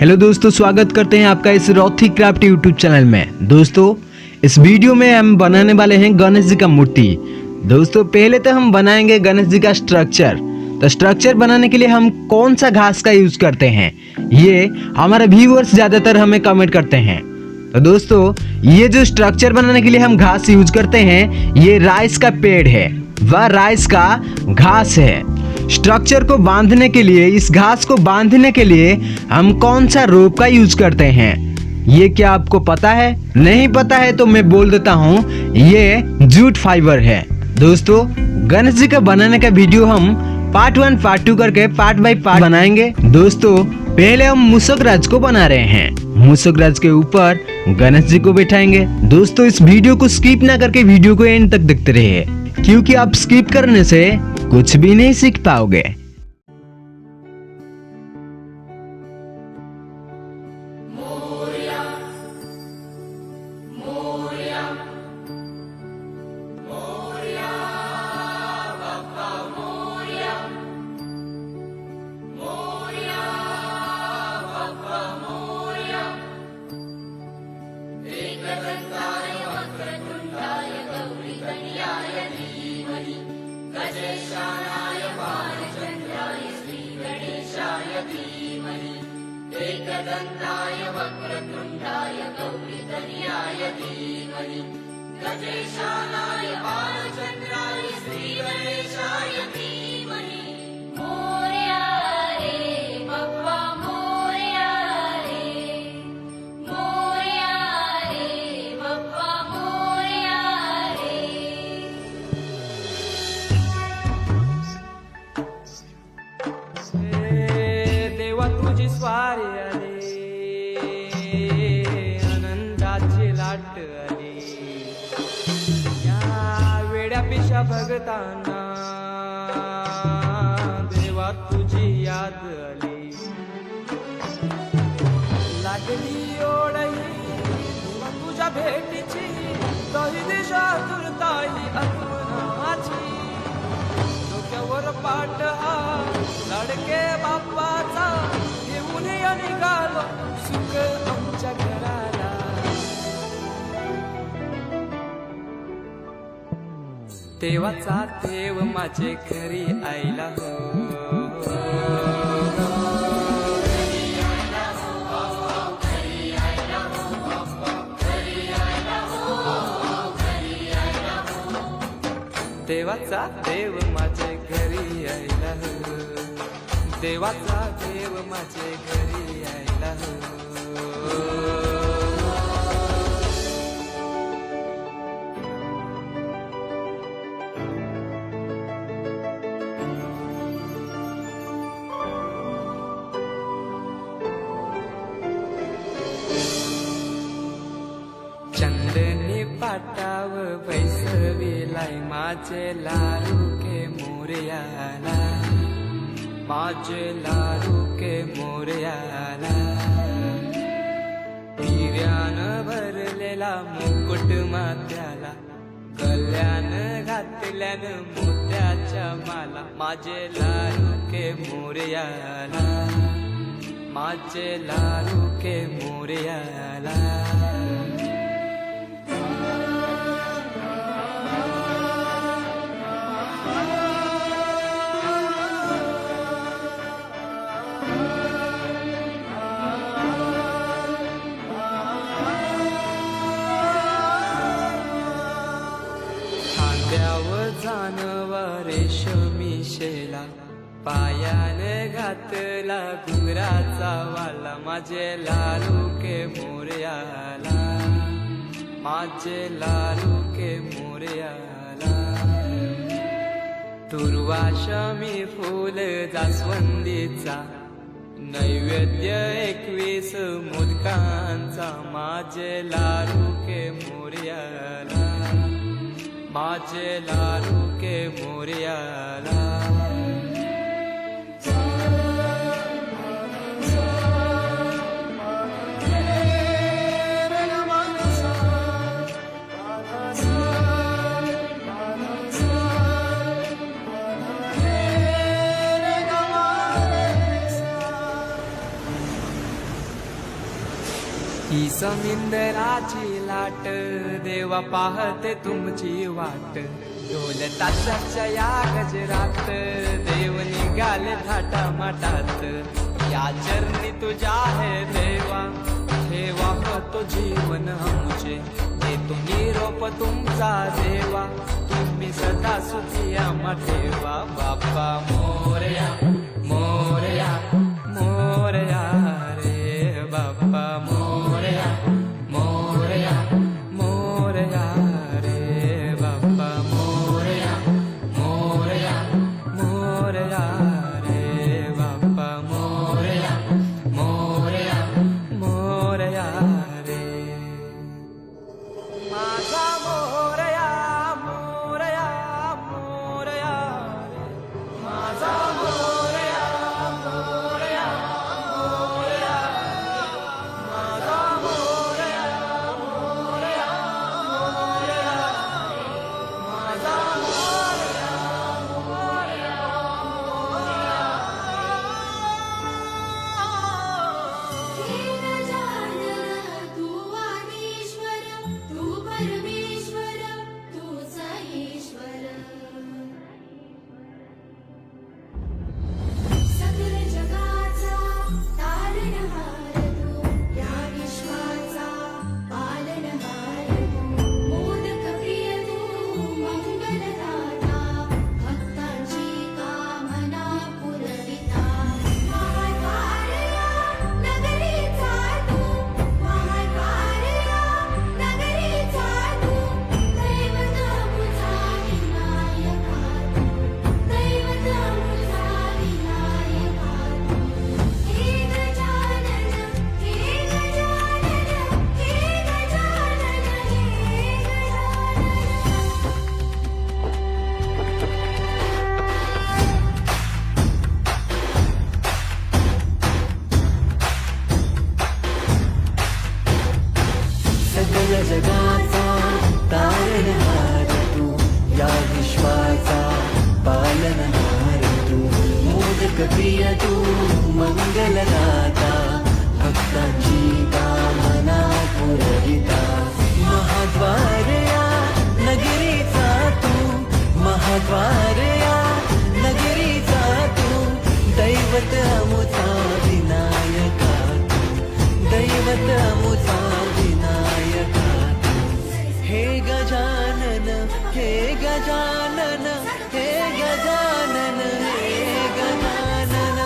Hello दोस्तों, स्वागत करते हैं आपका इस रॉथी क्राफ्ट यूट्यूब चैनल में। दोस्तों इस वीडियो में हम बनाने वाले हैं गणेश जी का मूर्ति। दोस्तों पहले तो हम बनाएंगे गणेश जी का स्ट्रक्चर। तो स्ट्रक्चर बनाने के लिए हम कौन सा घास का यूज करते हैं, ये हमारे व्यूअर्स ज्यादातर हमें कमेंट करते हैं। तो दोस्तों ये जो स्ट्रक्चर बनाने के लिए हम घास यूज करते हैं, ये राइस का पेड़ है, वह राइस का घास है। स्ट्रक्चर को बांधने के लिए, इस घास को बांधने के लिए हम कौन सा रोप का यूज करते हैं, ये क्या आपको पता है? नहीं पता है तो मैं बोल देता हूँ, ये जूट फाइबर है। दोस्तों गणेश जी का बनाने का वीडियो हम पार्ट 1 पार्ट 2 करके पार्ट बाय पार्ट बनाएंगे। दोस्तों पहले हम मूषक राज को बना रहे हैं। मूषक राज के ऊपर गणेश जी को बैठाएंगे। दोस्तों इस वीडियो को स्किप ना करके वीडियो को एंड तक देखते रहिए, क्योंकि आप स्किप करने से कुछ भी नहीं सीख पाओगे। एकदन्ताय वक्रतुण्डाय गौरीतनयाय धीमहि गजेशानाय बालचन्द्राय श्रीगणेशाय धीमहि। मोरया रे बप्पा मोरया रे, मोरया रे बप्पा मोरया रे। देवा तुझी स्वारी आली, आनंदाची लाट आली, या वेड्या पिशा भगतांना देवा तुझी याद आली। लागली ओढही देवा तुझ्या भेटीची, तही दिशा तुरताई आत्मनाची। डोक्यावर पाट हा लाडके बाप्पाचा, घेऊन निघालो सुख आमच्या घराला। देवाचा देव माझे घरी आईला हो, देवाचा देव माझे घरी आईला हो, देवाचा देव माझे घरी आईला हो। चंदनी पाटाव बैसविलाय माझे लाडू के मोरयाला, माझे लाडू के मोरयाला। हिऱ्यान भरलेला मुकुट माथ्याला, गल्यान घातल्यान मोत्याच्या माला। माझे लाडू के मोरयाला, माझे लाडू के मोरयाला। खांद्यावर जानवा रेशमी शेला, पायाने घातला घुंगराचा वाला। माझे लाडू के मोरयाला, माझे लाडू के मोरयाला। दुर्वाशमी फूल जास्वंदीचा, नैवेद्य 21 मोदकांचा। माझे लाडू के मोरयाला, माझे लाडू के मोरयाला। ही समिंदराची लाट देवा पाहते तुमची वाट ढोल ताशाच्या या गजरात देव निघाले थाटा माटात या चरणी तुझ्या आहे देवा ठेवा तो जीवन आमचे देतो निरोप तुमचा देवा तुम्ही सदा सुखी आम्हा ठेवा बाप्पा मोरया मोरया मोरया रे बाप्पा मोरया मोरया मोरया रे बाप्पा मोरया मोरया मोरया रे बाप्पा मोरया मोरया मोरया रे माझा मोरया मोरया मोरया रे माझा मोरया मोरया मोरया माझा मोरया मोरया मोरया माझा मोरया मोरया हे गजानन तू आदिश्वर तू परमेश्वर तूच ईश्वर सकल जगाचा तारणहार तू या विश्वाचा पालनहार तू मोदक प्रिय तू मंगलदाता भक्तांची कामना पुरविता महाद्वारया नगरीचा तू महाद्वारया नगरीचा तू दैवत मुझा विनायका तू दैवत मुझा विनायका तू हे गजानन हे गजानन हे गजानन हे गजानन सकल जगाचा तारणहार तू या विश्वाचा पालनहार तू मोदक प्रिय तू मंगलदाता भक्तांची कामना पुरविता महाद्वारया नगरीचा तू महाद्वारया नगरीचा तू दैवत अमुचा विनायका तू दैवत अमुचा विनायका तू हे गजानन हे गजानन हे गजानन हे गजानन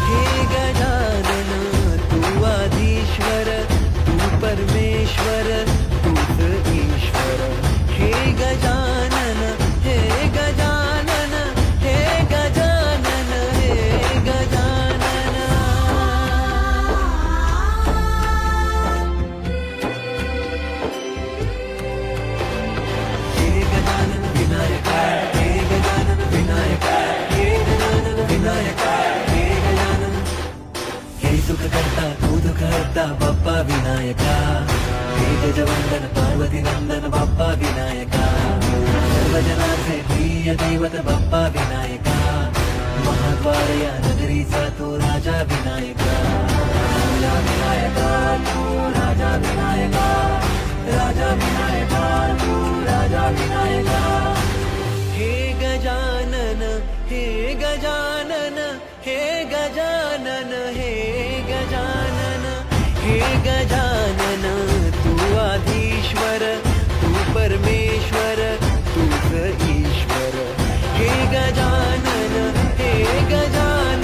हे गजानन तू आदिश्वर तू परमेश्वर तूच ईश्वर हे गजानन हे गजानन हे गजानन हे गजानन हे गजानन विनायका हे गजानन विनायका हे गजानन विनायका हे गजानन हे सुख करता तू दुःख हरता बाप्पा विनायका हे गजवंदन पार्वती नंदन बाप्पा विनायका सर्वजनांचे प्रिय दैवत बाप्पा विनायका महाद्वारया नगरीचा तू राजा विनायका राजा विनायका तू राजा विनायका राजा विनायका तू राजा विनायका हे गजानन हे गजानन हे गजानन हे गजानन हे गजानन तू आधीश्वर तू परमेश्वर तूच ईश्वर हे गजानन हे गजानन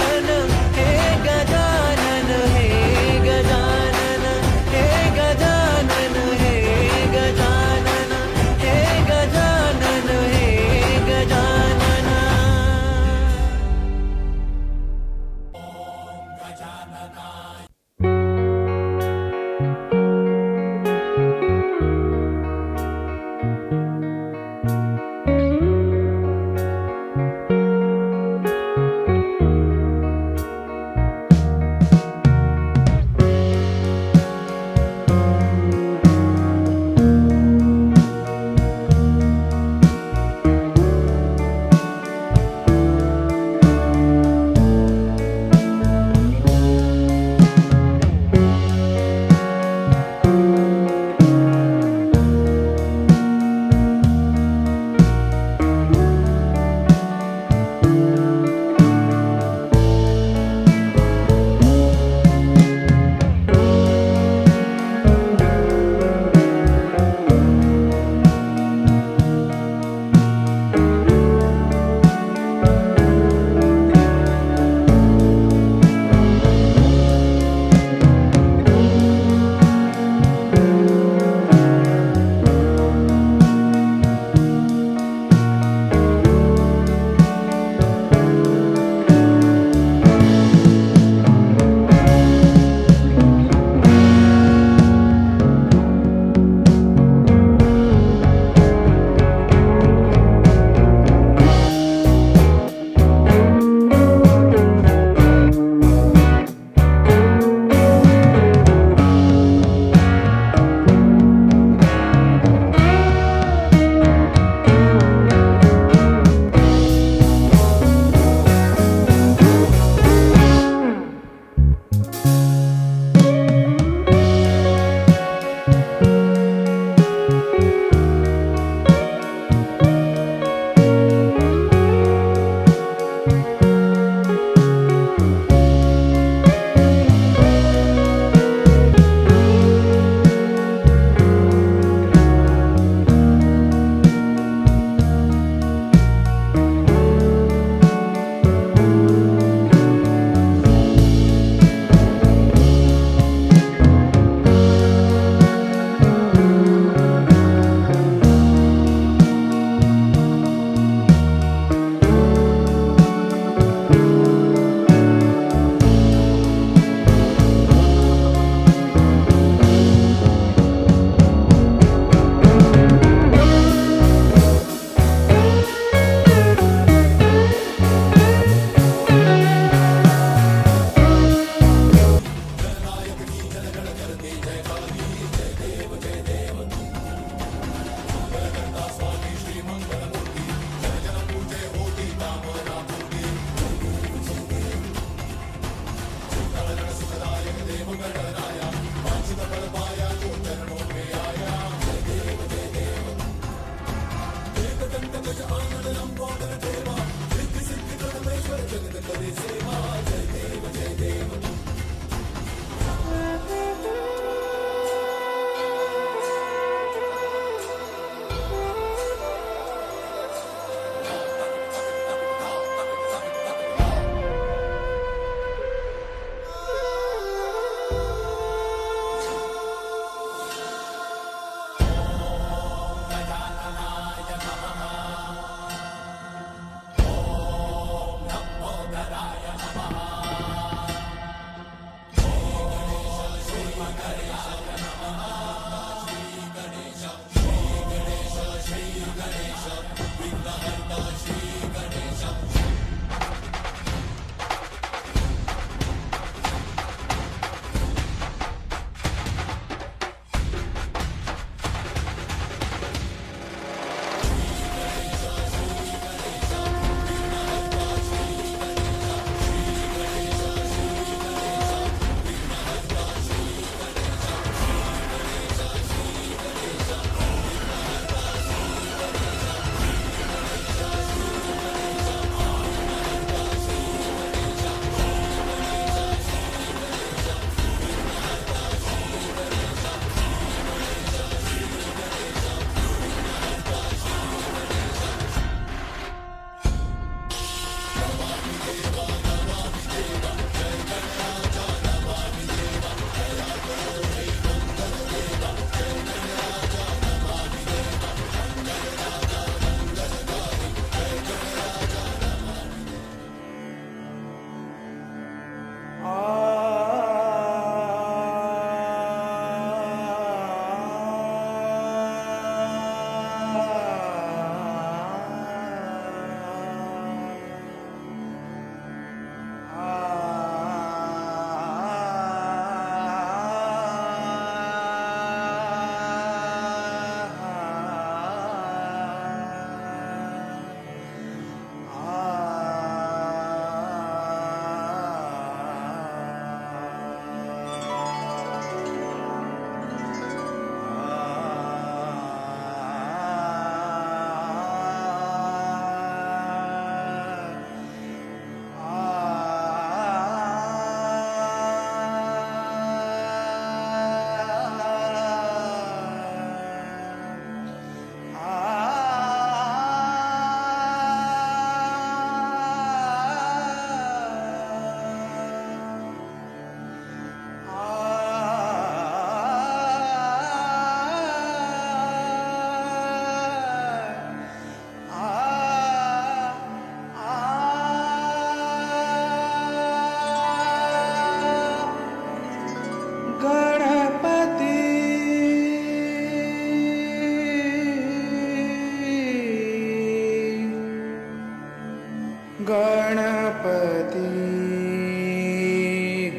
गणपती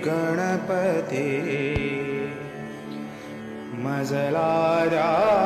गणपती मजला